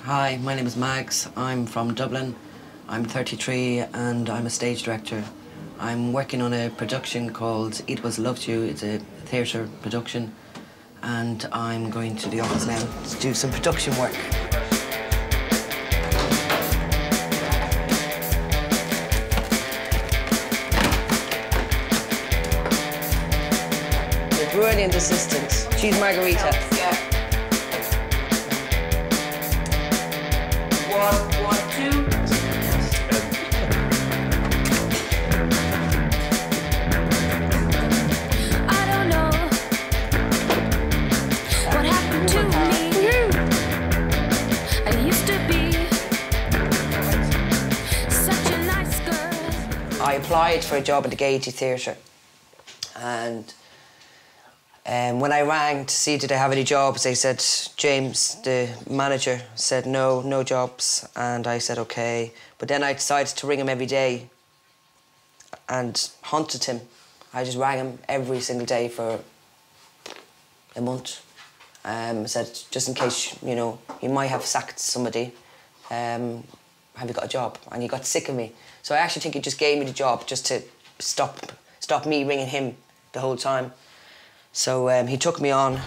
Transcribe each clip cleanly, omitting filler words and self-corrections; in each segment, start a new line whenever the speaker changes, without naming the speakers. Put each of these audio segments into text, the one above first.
Hi, my name is Mags. I'm from Dublin. I'm 33 and I'm a stage director. I'm working on a production called It Was Loved You. It's a theatre production and I'm going to the office now to do some production work. The brilliant assistant. She's Margarita.
Yeah. 1, 2.
I don't know what happened to me. I used to be such a nice girl.
I applied for a job at the Gaiety Theatre and when I rang to see did I have any jobs, they said, James, the manager, said no jobs, and I said okay. But then I decided to ring him every day and hunted him. I just rang him every single day for a month. Said, just in case, you know, you might have sacked somebody, have you got a job? And he got sick of me. So I actually think he just gave me the job just to stop me ringing him the whole time. So he took me on.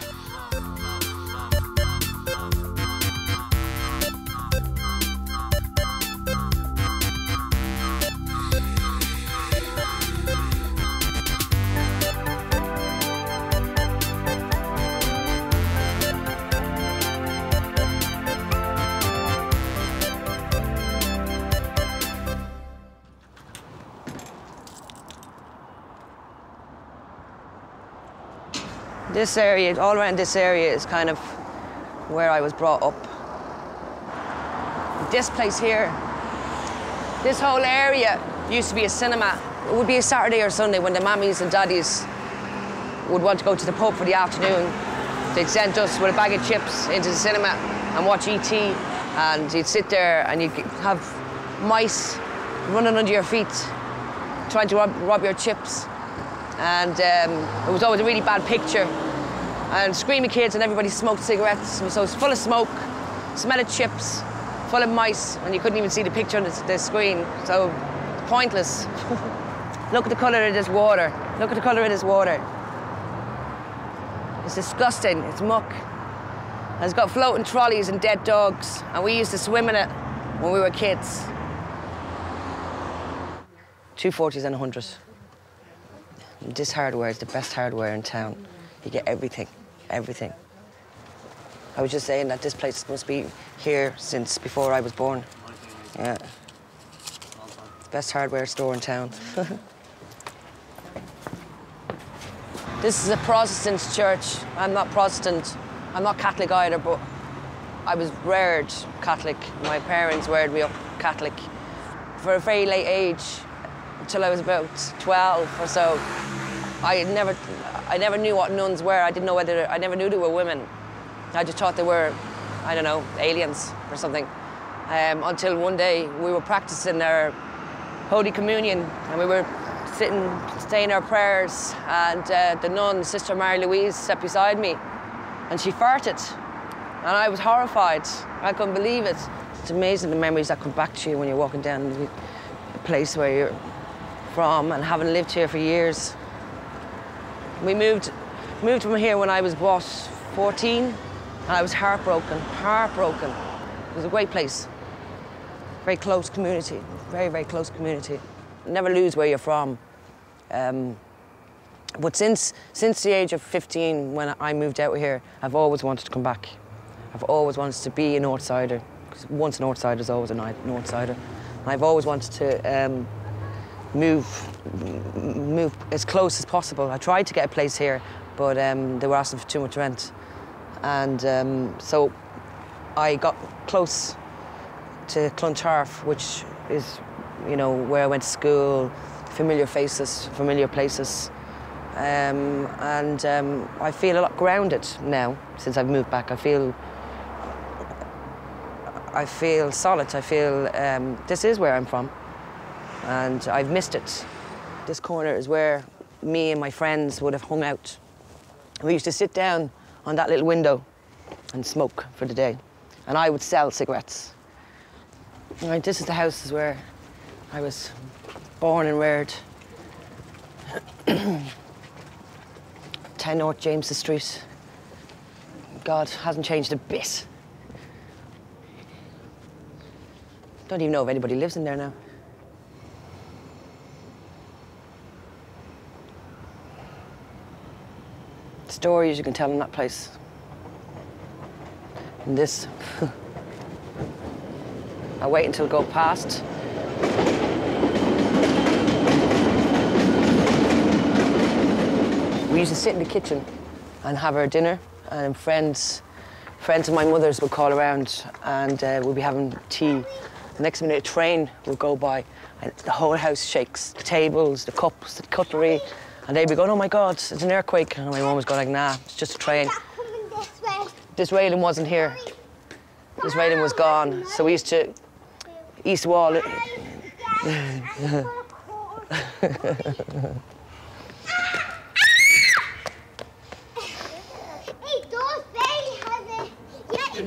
This area, all around this area is kind of where I was brought up. This place here, this whole area used to be a cinema. It would be a Saturday or Sunday when the mammies and daddies would want to go to the pub for the afternoon. They'd send us with a bag of chips into the cinema and watch E.T. and you'd sit there and you'd have mice running under your feet trying to rob your chips. And it was always a really bad picture. And screaming kids and everybody smoked cigarettes. So it was full of smoke, smell of chips, full of mice, and you couldn't even see the picture on the screen. So pointless. Look at the colour of this water. Look at the colour of this water. It's disgusting, it's muck. And it's got floating trolleys and dead dogs. And we used to swim in it when we were kids. 240s and 100. This hardware is the best hardware in town. You get everything, everything. I was just saying that this place must be here since before I was born. Yeah. It's the best hardware store in town. This is a Protestant church. I'm not Protestant. I'm not Catholic either, but I was reared Catholic. My parents reared me up Catholic. For a very late age, until I was about 12 or so, I never knew what nuns were. I never knew they were women. I just thought they were, I don't know, aliens or something. Until one day we were practicing our Holy Communion and we were saying our prayers, and the nun, Sister Mary Louise, sat beside me and she farted. And I was horrified. I couldn't believe it. It's amazing the memories that come back to you when you're walking down the place where you're from and having lived here for years. We moved from here when I was, what, 14? And I was heartbroken. It was a great place. Very close community, very, very close community. Never lose where you're from. But since the age of 15, when I moved out here, I've always wanted to come back. I've always wanted to be a Northsider, because once a Northsider is always a Northsider. And I've always wanted to move as close as possible. I tried to get a place here, but they were asking for too much rent. And so I got close to Clontarf, which is, you know, where I went to school, familiar faces, familiar places. I feel a lot grounded now since I've moved back. I feel solid. I feel this is where I'm from. And I've missed it. This corner is where me and my friends would have hung out. We used to sit down on that little window and smoke for the day. and I would sell cigarettes. Right, this is the house where I was born and reared. 10 North James Street. God, hasn't changed a bit. Don't even know if anybody lives in there now. Stories you can tell in that place. And this. I'll wait until it goes past. We used to sit in the kitchen and have our dinner, and friends of my mother's would call around, and we'd be having tea. The next minute, a train would go by, and the whole house shakes. The tables, the cups, the cutlery, and they'd be going, "Oh my God, it's an earthquake." And my mum was going like, "Nah, it's just a train." This railing wasn't here. This railing was gone. So we used to wall it.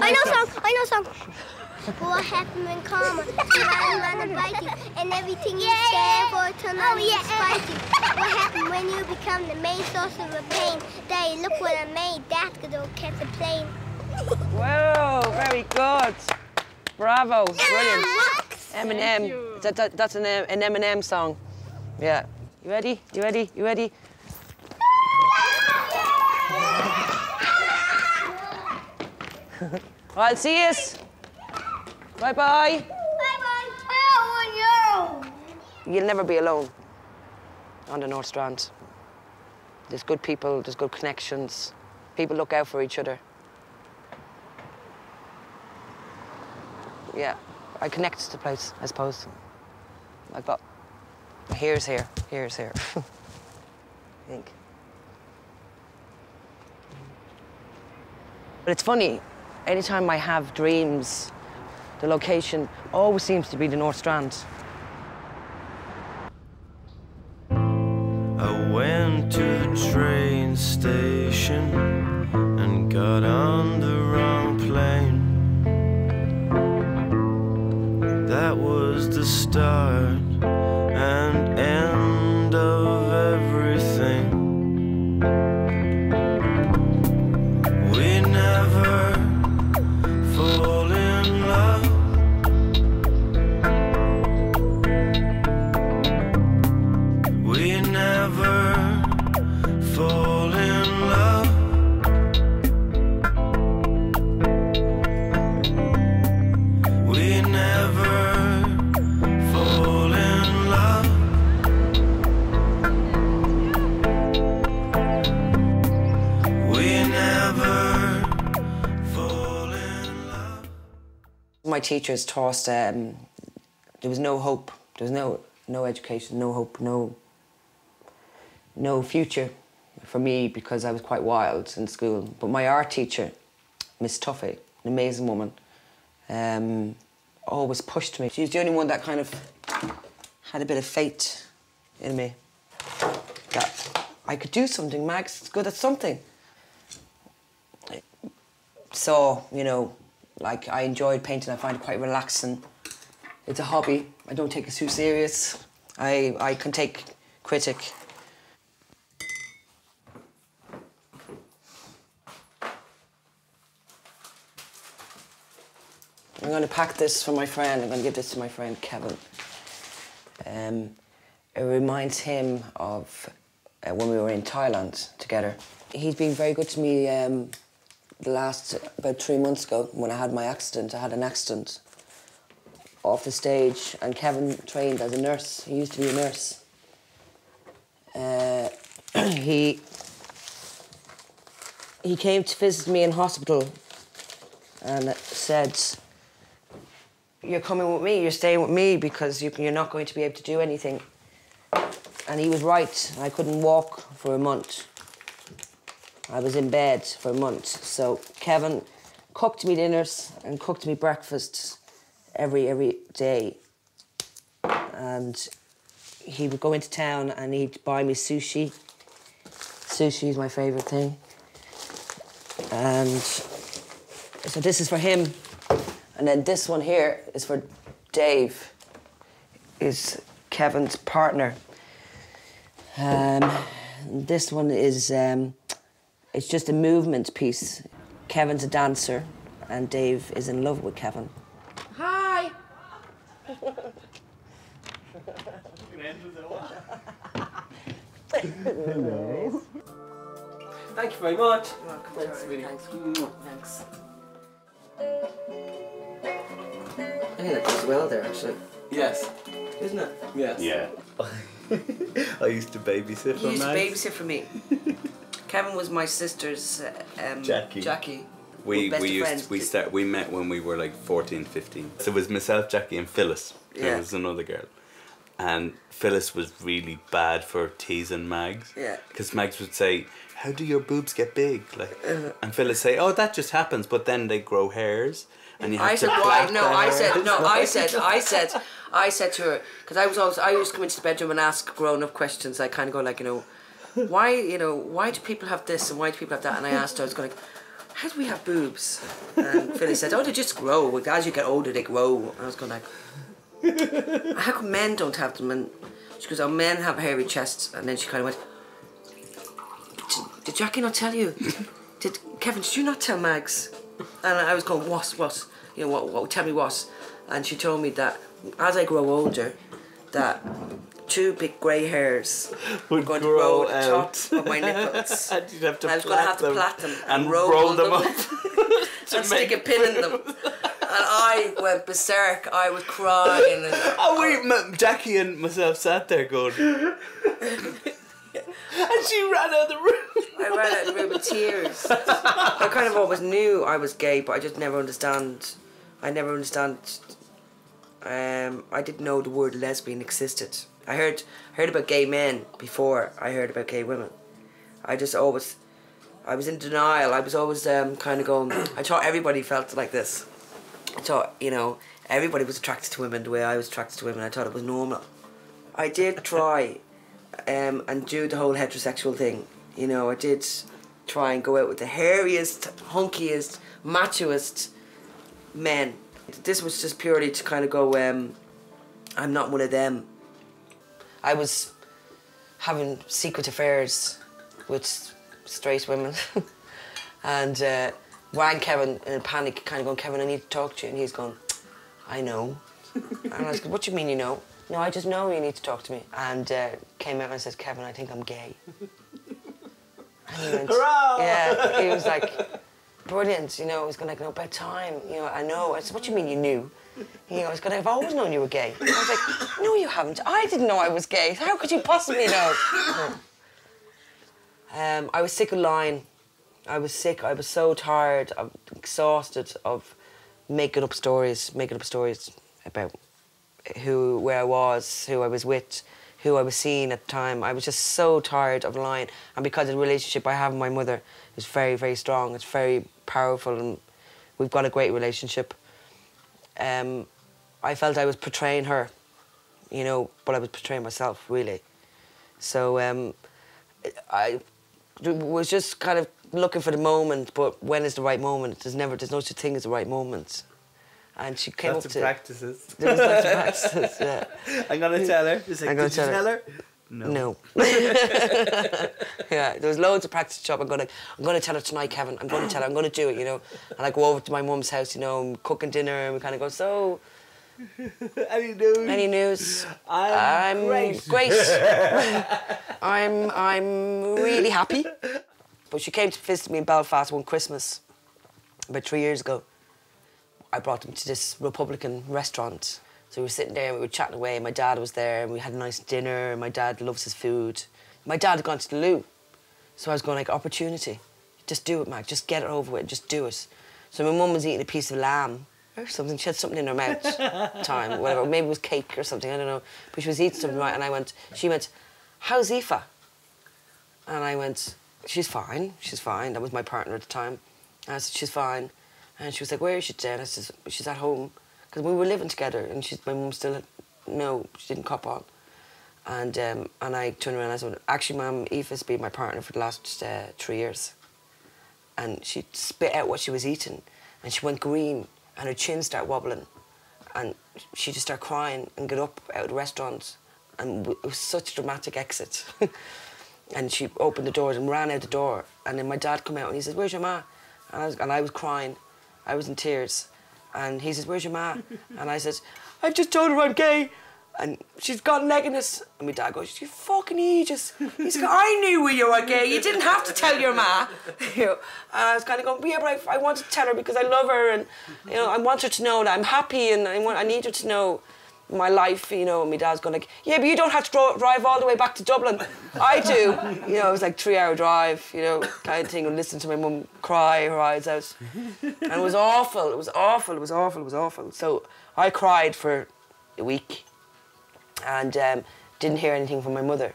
I know song. What happened when karma ran and bite you, and everything you stand for turn on and spite you? What happened when you become the main source of a pain? Daddy, look what I made, that could all catch a plane.
Whoa, very good. Bravo, brilliant. Eminem, that's an Eminem song. Yeah. You ready? You ready? You ready? I'll see you. Bye-bye.
Bye-bye. Oh, no.
You'll never be alone on the North Strand. There's good people, there's good connections. People look out for each other. Yeah, I connect to the place, I suppose. I've got here's here, here's here. I think. But it's funny, anytime I have dreams, the location always seems to be the North Strand.
I went to the train station and got on the wrong plane. That was the start and end of everything. We never fall in love. We never fall in love. We never fall in love. We never fall in love.
My teachers taught us there was no hope. There was no education, no hope, no future for me because I was quite wild in school. But my art teacher, Miss Tuffy, an amazing woman, always pushed me. She was the only one that kind of had a bit of faith in me. That I could do something, Max, good at something. So, you know, like I enjoyed painting, I find it quite relaxing. It's a hobby, I don't take it too serious. I can take critic. I'm going to pack this for my friend. I'm going to give this to my friend Kevin. It reminds him of when we were in Thailand together. He's been very good to me the last, about 3 months ago when I had my accident. I had an accident off the stage, and Kevin trained as a nurse. He used to be a nurse. He came to visit me in hospital and said, "You're coming with me, you're staying with me because you're not going to be able to do anything." And he was right. I couldn't walk for a month. I was in bed for a month. So Kevin cooked me dinners and cooked me breakfasts every day. And he would go into town and he'd buy me sushi. Sushi is my favourite thing. And so this is for him. And then this one here is for Dave, is Kevin's partner. This one is, it's just a movement piece. Kevin's a dancer and Dave is in love with Kevin. Hi!
Hello. Thank you very much.
Thanks, sweetie. Thanks. Thanks. I think that goes well there, actually.
Yes.
Isn't it?
Yes.
Yeah. I used to babysit for
You used to
Max.
babysit for me. Kevin was my sister's Jackie.
We
Best of
we met when we were like 14, 15. So it was myself, Jackie, and Phyllis. There
Yeah.
was another girl. And Phyllis was really bad for teasing Mags.
Yeah.
Because Mags would say, "How do your boobs get big?" Like, and Phyllis say, "Oh, that just happens." But then they grow hairs, and you have
I
to.
said, why?
plait
No,
the
I
hairs.
said, I said to her, because I used to come into the bedroom and ask grown-up questions. I kind of go like, why do people have this and why do people have that? And I asked her, I was going like, how do we have boobs? And Phyllis said, oh, they just grow. As you get older, they grow. And I was going like, how come men don't have them? And she goes, oh, men have hairy chests. And then she kind of went, did Jackie not tell you? Kevin, did you not tell Mags? And I was going, what? You know, what? Tell me what? And she told me that as I grow older, that 2 big grey hairs were going to grow at the top of my nipples.
And you'd have to
I was going to have to plait them
and roll them up.
and stick a pin in them. And I went berserk. I was crying. And,
Jackie and myself sat there going. And she ran out of the room.
I ran out of the room with tears. I kind of always knew I was gay, but I just never understand. I didn't know the word lesbian existed. I heard about gay men before I heard about gay women. I was in denial. I was always kind of going, I thought everybody felt like this. I thought, everybody was attracted to women the way I was attracted to women. I thought it was normal. I did try and do the whole heterosexual thing. I did try and go out with the hairiest, hunkiest, machoest men. This was just purely to kind of go, I'm not one of them. I was having secret affairs with straight women and rang Kevin in a panic, kind of going, Kevin, I need to talk to you. And he's going, I know. And I was going, what do you mean you know? No, I just know you need to talk to me. And came out and said, Kevin, I think I'm gay. And he went,
hurrah!
Yeah, he was like, brilliant, he was going like, no, about time, I know. I said, what do you mean you knew? I was going, I've always known you were gay. And I was like, no, you haven't. I didn't know I was gay. How could you possibly know? I was sick of lying. I was sick. I was so tired. I'm exhausted of making up stories about where I was, who I was with, who I was seeing at the time. I was just so tired of lying. And because of the relationship I have with my mother is very, very strong. It's very powerful, and we've got a great relationship. I felt I was portraying her, but I was portraying myself, really. So I was just kind of looking for the moment, but when is the right moment? There's no such thing as the right moment. And she came
Lots
up
of
to...
practices.
There was lots of practices, yeah.
I'm going to tell her.
I'm going to tell her. No. Yeah, there was loads of practice job. I'm going to tell her tonight, Kevin. I'm going to tell her. I'm going to do it, And I go over to my mum's house, and cooking dinner, and we kind of go, so...
Any news?
Any news?
I'm great.
I'm really happy. But she came to visit me in Belfast one Christmas, about 3 years ago. I brought them to this Republican restaurant. So we were sitting there and we were chatting away. My dad was there and we had a nice dinner. And my dad loves his food. My dad had gone to the loo. So I was going like, opportunity. Just do it, Mac. Just get it over with. Just do it. So my mum was eating a piece of lamb or something. She had something in her mouth. Time, whatever. Maybe it was cake or something. I don't know. But she was eating something, right? And she went, how's Aoife? And I went, she's fine. She's fine. That was my partner at the time. And I said, she's fine. And she was like, where is she today? And I said, she's at home. Because we were living together and my mum still, no, she didn't cop on. And I turned around and I said, actually, Mum, Aoife's been my partner for the last 3 years. And she spit out what she was eating and she went green and her chin started wobbling, and she just started crying and got up out of the restaurant, and it was such a dramatic exit. And she opened the doors and ran out the door, and then my dad come out and he says, "Where's your ma?" And I was crying, I was in tears, and he says, "Where's your ma?" And I said, "I just told her I'm gay, and she's got negative." And my dad goes, "You fucking aegis." He's like, "I knew you were gay, you didn't have to tell your ma." You know, and I was kind of going, "Yeah, but I want to tell her because I love her, and you know, I want her to know that I'm happy, and I need her to know my life," you know. And my dad's going like, "Yeah, but you don't have to drive all the way back to Dublin." "I do." You know, it was like 3-hour drive, you know, kind of thing, and listen to my mum cry her eyes out. And it was awful, it was awful, it was awful, it was awful. So I cried for a week and didn't hear anything from my mother.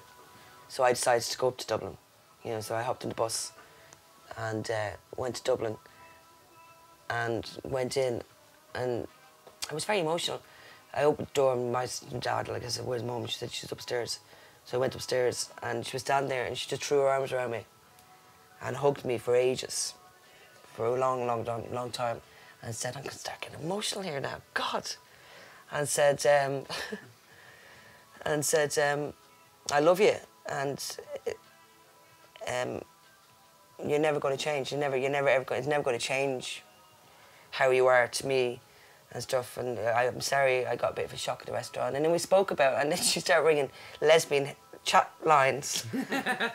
So I decided to go up to Dublin. You know, so I hopped in the bus and went to Dublin and went in, and I was very emotional. I opened the door and my dad, like I said, "Where's Mum?" She said, "She's upstairs." So I went upstairs and she was standing there and she just threw her arms around me and hugged me for ages, for a long, long, long, long time, and said, "I'm going to start getting emotional here now, God." And said, "I love you, and you're never going to change. It's never going to change how you are to me and stuff. And I'm sorry I got a bit of a shock at the restaurant." And then we spoke about it, and then she started ringing lesbian chat lines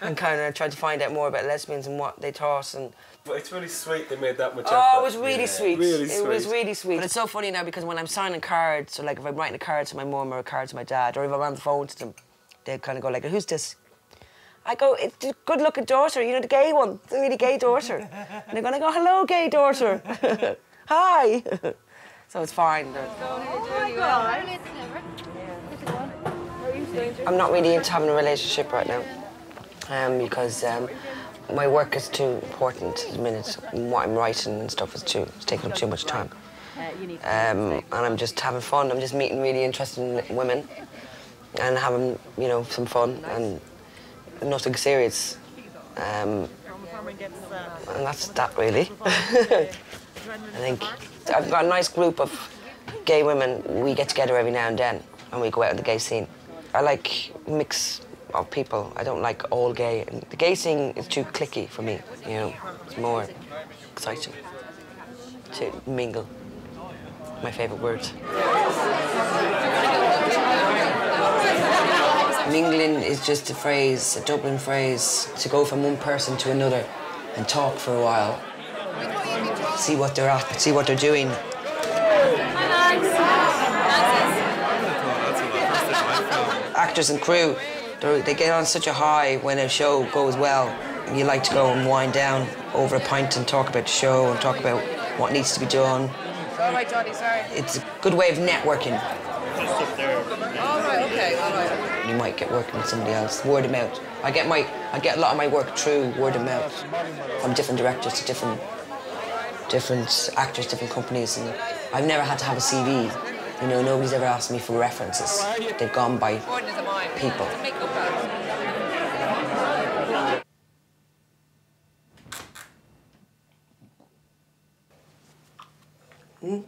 and kind of tried to find out more about lesbians and what they thought. And
But it's really sweet they made that much effort.
oh, it was really sweet.
Really sweet.
It was really sweet. But it's so funny now because when I'm signing cards, so like if I'm writing a card to my mum or a card to my dad, or if I'm on the phone to them, they kind of go like, "Who's this?" I go, "It's the good-looking daughter, you know, the gay one, the really gay daughter." And they're going to go, "Hello, gay daughter." "Hi." So it's fine. I'm not really into having a relationship right now because my work is too important at the minute. What I'm writing and stuff is taking up too much time. And I'm just having fun. I'm just meeting really interesting women and having, you know, some fun and nothing serious. And that's that, really. I think I've got a nice group of gay women. We get together every now and then and we go out in the gay scene. I like mix of people. I don't like all gay. And the gay scene is too cliquey for me, you know. It's more exciting to mingle. My favourite word. Mingling is just a phrase, a Dublin phrase, to go from one person to another and talk for a while. See what they're at, see what they're doing. Actors and crew, they get on such a high when a show goes well. You like to go and wind down over a pint and talk about the show and talk about what needs to be done.
All right, Johnny, sorry.
It's a good way of networking.
Just up there. All right, okay, all right.
You might get working with somebody else, word of mouth. I get a lot of my work through word of mouth from different directors to different actors, different companies, and I've never had to have a CV. You know, nobody's ever asked me for references. They've gone by people. Hmm?